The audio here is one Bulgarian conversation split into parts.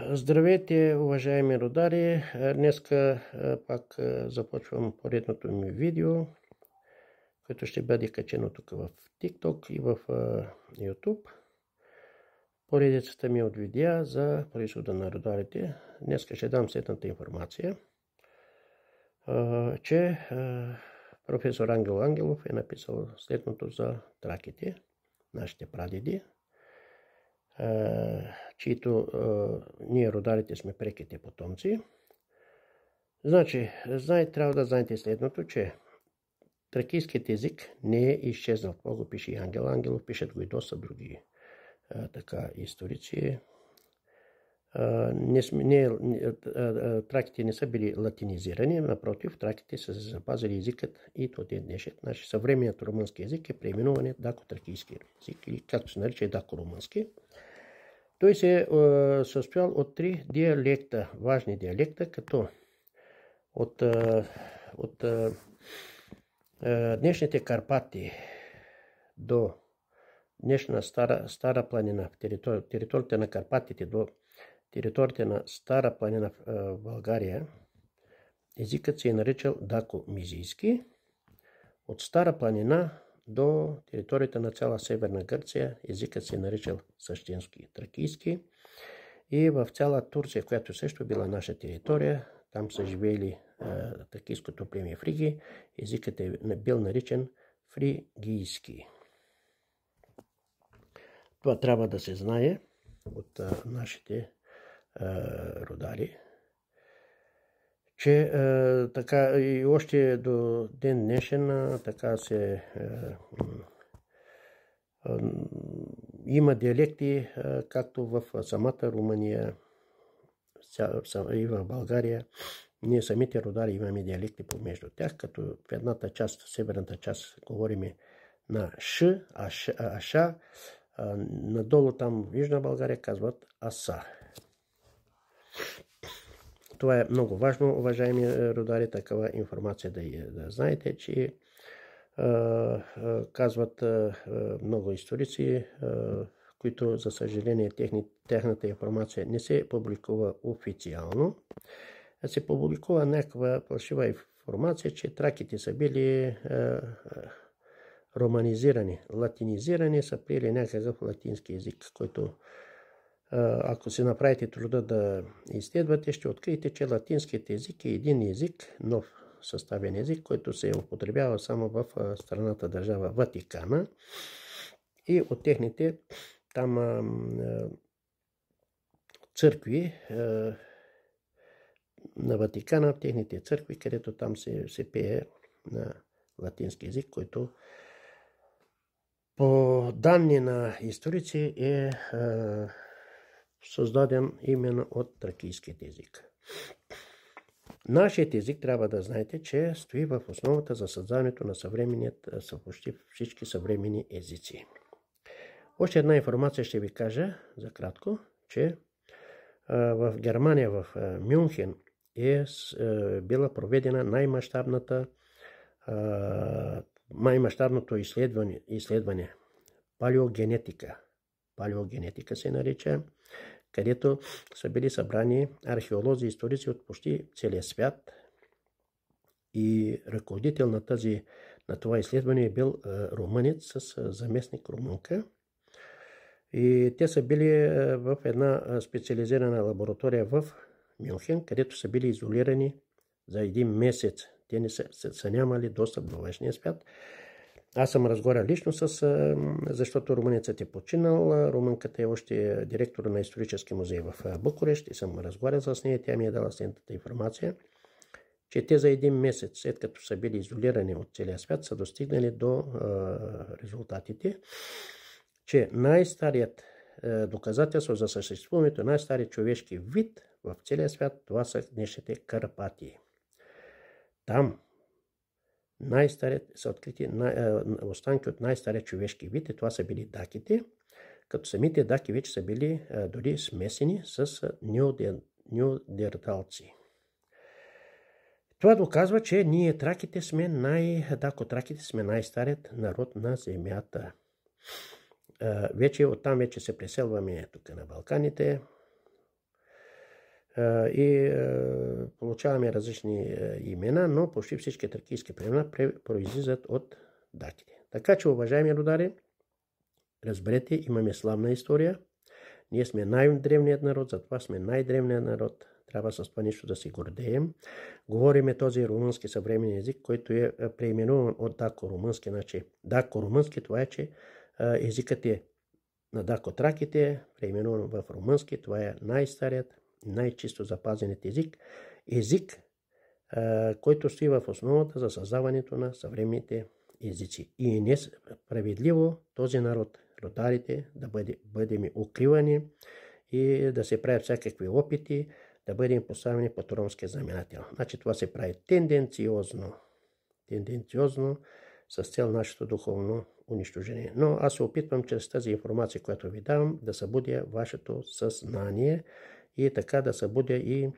Здравейте, уважаеми родари! Днеска пак започвам поредното ми видео, което ще бъде качено тук в TikTok и в YouTube. Поредицата ми от видеа за произхода на родарите. Днеска ще дам следната информация, че професор Ангел Ангелов е написал следното за траките, нашите прадеди, чието ние родарите сме преките потомци. Значи, трябва да знаете следното, че тракийският език не е изчезнал. Това го пише и Ангел Ангелов, пишат го и доста други историци. Траките не са били латинизирани, напротив, траките са запазили езикът и до ден днешен. Значи, съвременният румънски език е преименуван дако-тракийски език, или както се нарича дако-румънски. Той се е състоял от 3 диалекта, важни диалекта, като от днешните Карпати до днешна Стара планина, територията на Карпатите до територията на Стара планина в България, езикът се е наричал дако-мизийски. От Стара планина до територията на цяла Северна Гърция езикът се е наричал същински тракийски. И в цяла Турция, която също била наша територия, там са живеели тракийското племе фриги, езикът е бил наричан фригийски. Това трябва да се знае от нашите родари, че така и още до ден днешен така се има диалекти, както в самата Румъния и в България. Ние самите родари имаме диалекти помежду тях, като в едната част, в северната част, говорим на Ш, Аша, надолу там в Южна България казват Аса. Това е много важно, уважаеми родари, такава информация да знаете, че казват много историци, които, за съжаление, тяхната информация не се публикува официално, а се публикува някаква фалшива информация, че траките са били романизирани, латинизирани, са приели някакъв латински език, който, ако си направите труда да изследвате, ще откриете, че латинският език е един език, нов съставен език, който се употребява само в страната държава Ватикана и от техните там църкви на Ватикана, техните църкви, където там се пее на латински език, който по данни на историци е създаден именно от тракийският език. Нашият език, трябва да знаете, че стои в основата за създаването на почти всички съвременни езици. Още една информация ще ви кажа за кратко, че в Германия, в Мюнхен, е била проведена най-мащабното изследване палеогенетика. Палеогенетика се нарича, където са били събрани археолози и историци от почти целия свят. И ръководител на това изследване е бил румънец с заместник румънка. И те са били в една специализирана лаборатория в Мюнхен, където са били изолирани за един месец. Те не са нямали достъп до външния свят. Аз съм разговарял лично защото румънецът е починал. Румънката е още директор на исторически музей в Букурещ и съм разговарял с нея. Тя ми е дала следната информация, че те за един месец, след като са били изолирани от целия свят, са достигнали до резултатите, че най-старият доказателство за съществуването на най-старият човешки вид в целия свят, това са днешните Карпати. Там са открити останки от най-стария човешки вид и това са били даките, като самите даки вече са били дори смесени с неандерталци. Това доказва, че ние траките сме най-старият народ на Земята. Оттам вече се преселваме тук на Балканите. и получаваме различни имена, но почти всички тракийски племена произлизат от даките. Така че, уважаеми родари, разберете, имаме славна история. Ние сме най-древният народ, затова сме най-древният народ. Трябва с това нещо да си гордеем. Говориме този румънски съвременен език, който е преименуван от дако-румънски. Значи, дако-румънски, това е, че езикът е на дакотраките, преименуван в румънски. Това е най-старият, най-чисто запазеният език. Език, който стои в основата за създаването на съвременните езици. И е несправедливо този народ, родарите, да бъдем укривани и да се правят всякакви опити да бъдем поставени под ромския знаменател. Значи това се прави тенденциозно с цел нашето духовно унищожение. Но аз се опитвам чрез тази информация, която ви давам, да събудя вашето съзнание и така да събудя и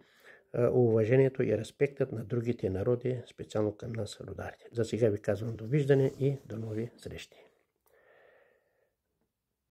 уважението и респектът на другите народи, специално към нас, родарите. За сега ви казвам довиждане и до нови срещи.